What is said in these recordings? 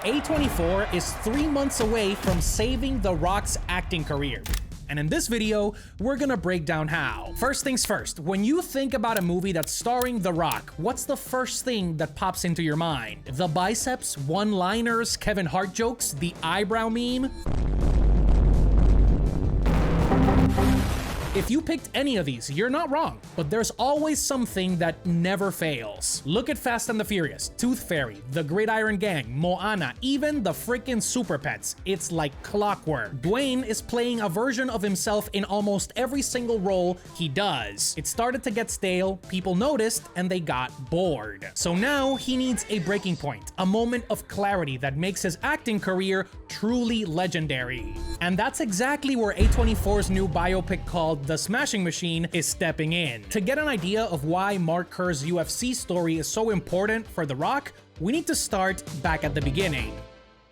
A24 is 3 months away from saving The Rock's acting career. And in this video, we're gonna break down how. First things first, when you think about a movie that's starring The Rock, what's the first thing that pops into your mind? The biceps, one-liners, Kevin Hart jokes, the eyebrow meme? If you picked any of these, you're not wrong, but there's always something that never fails. Look at Fast and the Furious, Tooth Fairy, The Gridiron Gang, Moana, even the freaking Super Pets. It's like clockwork. Dwayne is playing a version of himself in almost every single role he does. It started to get stale, people noticed, and they got bored. So now he needs a breaking point, a moment of clarity that makes his acting career truly legendary. And that's exactly where A24's new biopic called The Smashing Machine is stepping in. To get an idea of why Mark Kerr's UFC story is so important for The Rock, we need to start back at the beginning.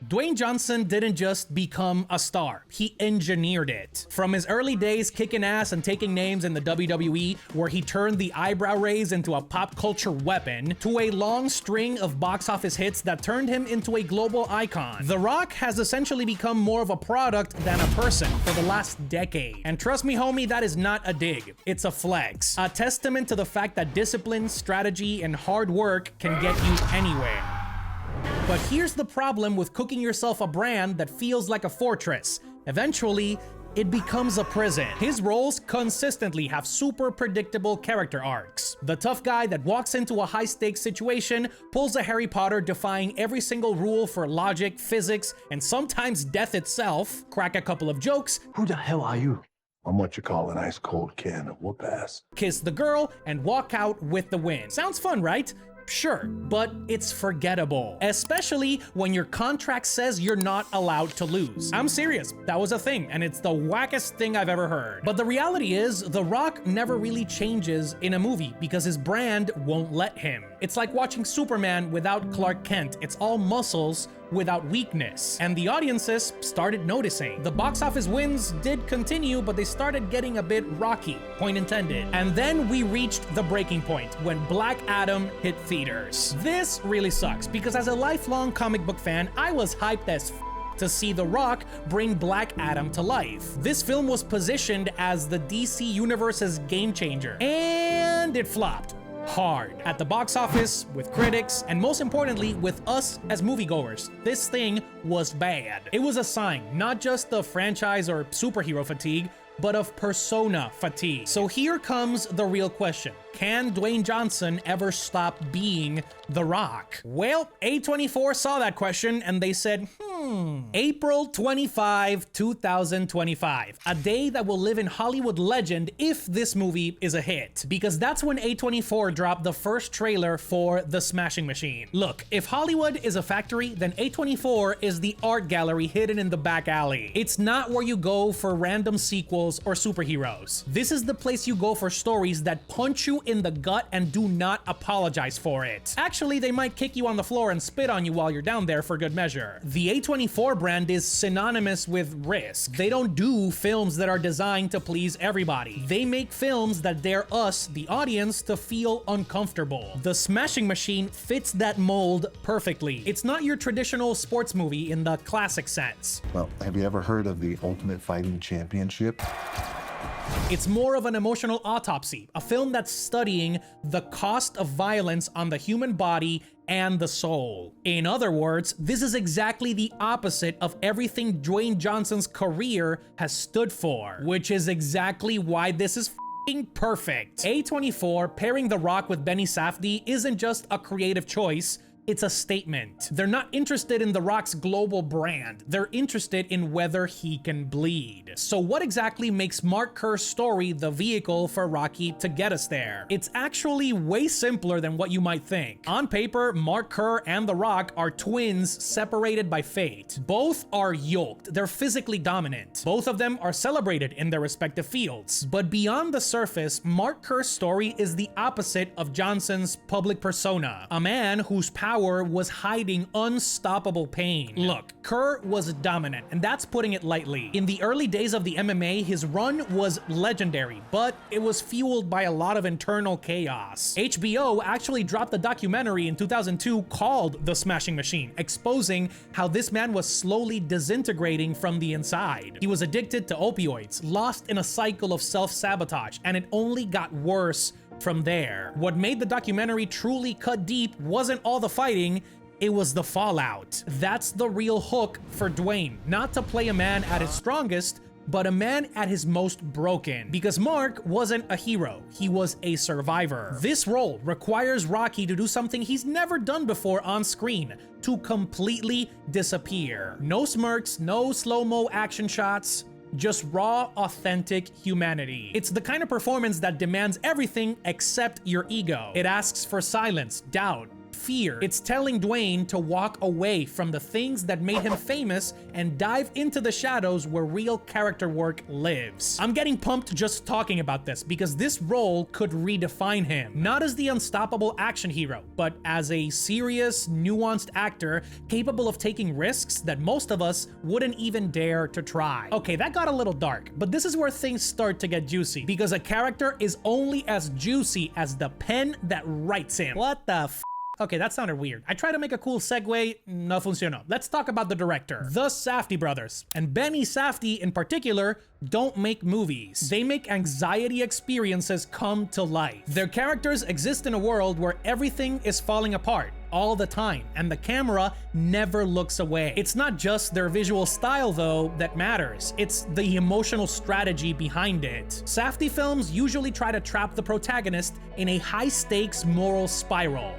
Dwayne Johnson didn't just become a star, he engineered it. From his early days kicking ass and taking names in the WWE, where he turned the eyebrow raise into a pop culture weapon, to a long string of box office hits that turned him into a global icon. The Rock has essentially become more of a product than a person for the last decade. And trust me, homie, that is not a dig, it's a flex. A testament to the fact that discipline, strategy, and hard work can get you anywhere. But here's the problem with cooking yourself a brand that feels like a fortress. Eventually, it becomes a prison. His roles consistently have super predictable character arcs. The tough guy that walks into a high-stakes situation, pulls a Harry Potter defying every single rule for logic, physics, and sometimes death itself, crack a couple of jokes. Who the hell are you? I'm what you call an ice-cold can of whoop-ass. Kiss the girl, and walk out with the win. Sounds fun, right? Sure, but it's forgettable, especially when your contract says you're not allowed to lose. I'm serious, that was a thing, and it's the wackest thing I've ever heard. But the reality is, The Rock never really changes in a movie because his brand won't let him. It's like watching Superman without Clark Kent. It's all muscles without weakness. And the audiences started noticing. The box office wins did continue, but they started getting a bit rocky, point intended. And then we reached the breaking point when Black Adam hit theaters. This really sucks because as a lifelong comic book fan, I was hyped as to see The Rock bring Black Adam to life. This film was positioned as the DC Universe's game changer, and it flopped hard at the box office, with critics, and most importantly, with us as moviegoers. This thing was bad. It was a sign, not just of franchise or superhero fatigue, but of persona fatigue. So here comes the real question. Can Dwayne Johnson ever stop being The Rock? Well, A24 saw that question and they said, April 25, 2025, a day that will live in Hollywood legend if this movie is a hit. Because that's when A24 dropped the first trailer for The Smashing Machine. Look, if Hollywood is a factory, then A24 is the art gallery hidden in the back alley. It's not where you go for random sequels or superheroes. This is the place you go for stories that punch you in the gut and do not apologize for it. Actually, they might kick you on the floor and spit on you while you're down there for good measure. The A24 brand is synonymous with risk. They don't do films that are designed to please everybody. They make films that dare us, the audience, to feel uncomfortable. The Smashing Machine fits that mold perfectly. It's not your traditional sports movie in the classic sense. Well, have you ever heard of the Ultimate Fighting Championship? It's more of an emotional autopsy, a film that's studying the cost of violence on the human body and the soul. In other words, this is exactly the opposite of everything Dwayne Johnson's career has stood for, which is exactly why this is perfect. A24 pairing The Rock with Benny Safdie isn't just a creative choice, it's a statement. They're not interested in The Rock's global brand. They're interested in whether he can bleed. So what exactly makes Mark Kerr's story the vehicle for Rocky to get us there? It's actually way simpler than what you might think. On paper, Mark Kerr and The Rock are twins separated by fate. Both are yoked. They're physically dominant. Both of them are celebrated in their respective fields. But beyond the surface, Mark Kerr's story is the opposite of Johnson's public persona. A man whose power power was hiding unstoppable pain. Look, Kerr was dominant, and that's putting it lightly. In the early days of the MMA, his run was legendary, but it was fueled by a lot of internal chaos. HBO actually dropped a documentary in 2002 called The Smashing Machine, exposing how this man was slowly disintegrating from the inside. He was addicted to opioids, lost in a cycle of self-sabotage, and it only got worse from there. What made the documentary truly cut deep wasn't all the fighting, it was the fallout. That's the real hook for Dwayne, not to play a man at his strongest, but a man at his most broken. Because Mark wasn't a hero, he was a survivor. This role requires Rocky to do something he's never done before on screen, to completely disappear. No smirks, no slow-mo action shots, just raw, authentic humanity. It's the kind of performance that demands everything except your ego. It asks for silence, doubt, fear. It's telling Dwayne to walk away from the things that made him famous and dive into the shadows where real character work lives. I'm getting pumped just talking about this because this role could redefine him, not as the unstoppable action hero, but as a serious, nuanced actor capable of taking risks that most of us wouldn't even dare to try. Okay, that got a little dark, but this is where things start to get juicy, because a character is only as juicy as the pen that writes him. What the f? Okay, that sounded weird. I tried to make a cool segue, no funcionó. Let's talk about the director. The Safdie brothers, and Benny Safdie in particular, don't make movies. They make anxiety experiences come to life. Their characters exist in a world where everything is falling apart all the time, and the camera never looks away. It's not just their visual style, though, that matters. It's the emotional strategy behind it. Safdie films usually try to trap the protagonist in a high-stakes moral spiral.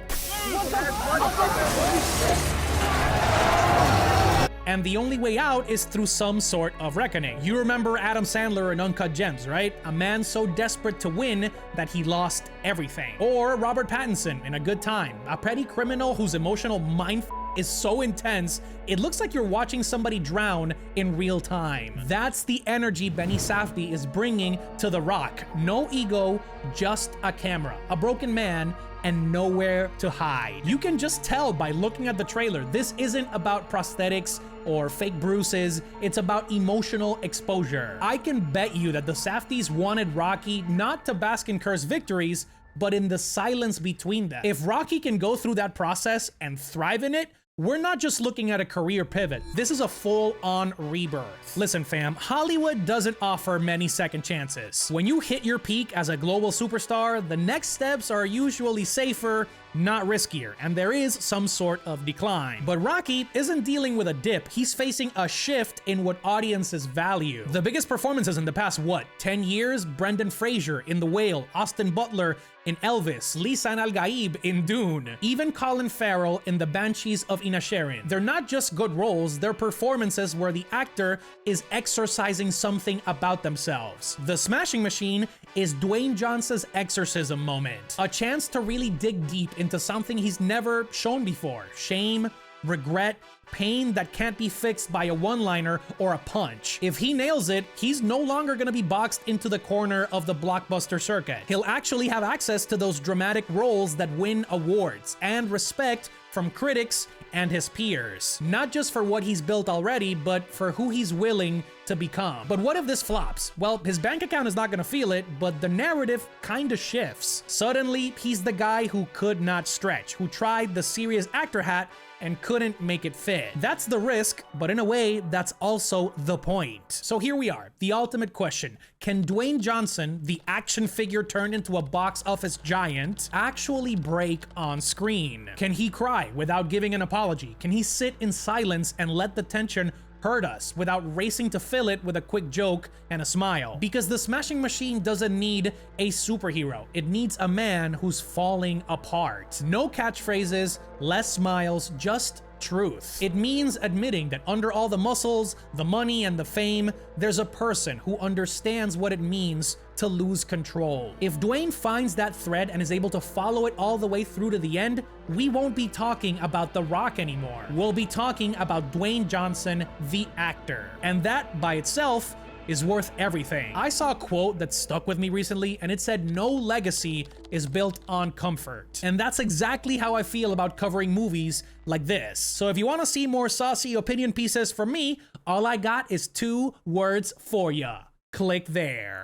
And the only way out is through some sort of reckoning. You remember Adam Sandler in Uncut Gems, right? A man so desperate to win that he lost everything. Or Robert Pattinson in A Good Time, a petty criminal whose emotional mind is so intense, it looks like you're watching somebody drown in real time. That's the energy Benny Safdie is bringing to The Rock. No ego, just a camera, a broken man, and nowhere to hide. You can just tell by looking at the trailer, this isn't about prosthetics or fake bruises, it's about emotional exposure. I can bet you that the Safdies wanted Rocky not to bask in Kerr's victories, but in the silence between them. If Rocky can go through that process and thrive in it, we're not just looking at a career pivot. This is a full-on rebirth. Listen, fam, Hollywood doesn't offer many second chances. When you hit your peak as a global superstar, the next steps are usually safer, not riskier, and there is some sort of decline. But Rocky isn't dealing with a dip, he's facing a shift in what audiences value. The biggest performances in the past, 10 years? Brendan Fraser in The Whale, Austin Butler in Elvis, Lisan Al-Gaib in Dune, even Colin Farrell in The Banshees of Inisherin. They're not just good roles, they're performances where the actor is exorcising something about themselves. The Smashing Machine is Dwayne Johnson's exorcism moment, a chance to really dig deep into something he's never shown before. Shame, regret, pain that can't be fixed by a one-liner or a punch. If he nails it, he's no longer gonna be boxed into the corner of the blockbuster circuit. He'll actually have access to those dramatic roles that win awards and respect from critics and his peers. Not just for what he's built already, but for who he's willing to become. But what if this flops? Well, his bank account is not gonna feel it, but the narrative kinda shifts. Suddenly, he's the guy who could not stretch, who tried the serious actor hat and couldn't make it fit. That's the risk, but in a way, that's also the point. So here we are, the ultimate question. Can Dwayne Johnson, the action figure turned into a box office giant, actually break on screen? Can he cry without giving an apology? Can he sit in silence and let the tension hurt us without racing to fill it with a quick joke and a smile? Because the Smashing Machine doesn't need a superhero. It needs a man who's falling apart. No catchphrases, less smiles, just truth. It means admitting that under all the muscles, the money, and the fame, there's a person who understands what it means to lose control. If Dwayne finds that thread and is able to follow it all the way through to the end, we won't be talking about The Rock anymore. We'll be talking about Dwayne Johnson, the actor. And that by itself is worth everything. I saw a quote that stuck with me recently, and it said, "No legacy is built on comfort." And that's exactly how I feel about covering movies like this. So if you want to see more saucy opinion pieces from me, all I got is 2 words for ya. Click there.